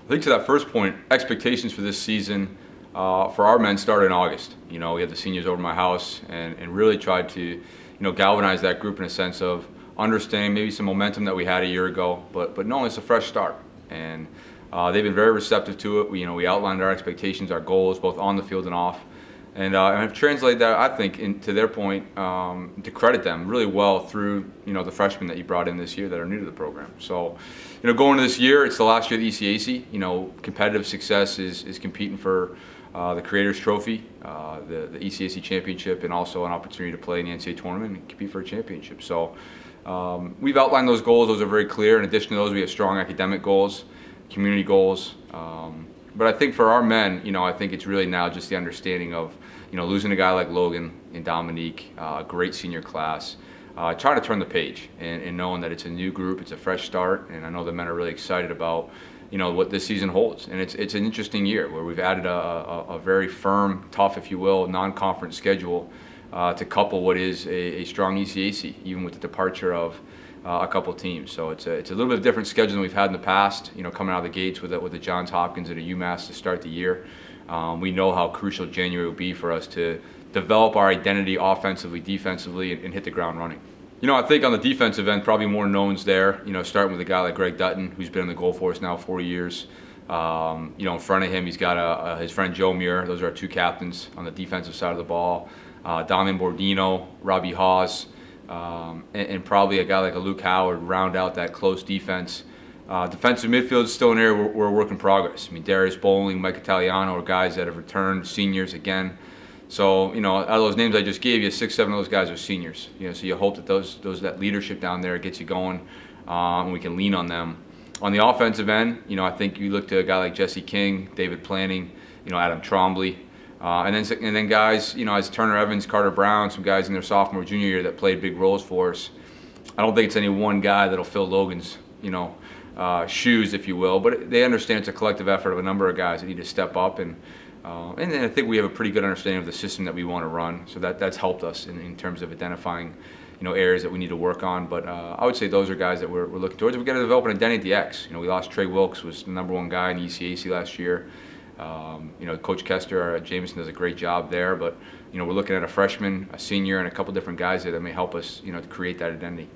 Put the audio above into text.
I think to that first point, expectations for this season for our men started in August. You know, we had the seniors over my house and really tried to, galvanize that group in a sense of understanding maybe some momentum that we had a year ago, but knowing it's a fresh start. And they've been very receptive to it. We outlined our expectations, our goals, both on the field and off. And I've translated that, I think, to their point, to credit them really well through, the freshmen that you brought in this year that are new to the program. So, going into this year, it's the last year of the ECAC. Competitive success is competing for the Creators Trophy, the ECAC Championship, and also an opportunity to play in the NCAA tournament and compete for a championship. So we've outlined those goals. Those are very clear. In addition to those, we have strong academic goals, community goals. But I think for our men, I think it's really now just the understanding of, losing a guy like Logan and Dominique, a great senior class, trying to turn the page and knowing that it's a new group, it's a fresh start, and I know the men are really excited about, what this season holds. And it's an interesting year where we've added a very firm, tough, if you will, non-conference schedule to couple what is a strong ECAC, even with the departure of a couple teams. So it's a little bit of different schedule than we've had in the past. Coming out of the gates with the Johns Hopkins and a UMass to start the year. We know how crucial January will be for us to develop our identity offensively, defensively, and hit the ground running. I think on the defensive end, probably more knowns there. Starting with a guy like Greg Dutton, who's been in the goal for us now 4 years. In front of him, he's got his friend Joe Muir. Those are our two captains on the defensive side of the ball. Damian Bordino, Robbie Hawes. And probably a guy like a Luke Howard round out that close defense. Defensive midfield is still an area we're a work in progress. Darius Bowling, Mike Italiano are guys that have returned, seniors again. So, out of those names I just gave you, 6, 7 of those guys are seniors. So you hope that that leadership down there gets you going, and we can lean on them. On the offensive end, I think you look to a guy like Jesse King, David Planning, Adam Trombley. And then guys, as Turner Evans, Carter Brown, some guys in their sophomore, junior year that played big roles for us. I don't think it's any one guy that'll fill Logan's, shoes, if you will. But they understand it's a collective effort of a number of guys that need to step up. And then I think we have a pretty good understanding of the system that we want to run. So that's helped us in terms of identifying, areas that we need to work on. But I would say those are guys that we're looking towards. We've got to develop an identity at the X. We lost Trey Wilkes, was the #1 guy in the ECAC last year. Coach Kester Jameson does a great job there, but we're looking at a freshman, a senior, and a couple different guys there that may help us, to create that identity.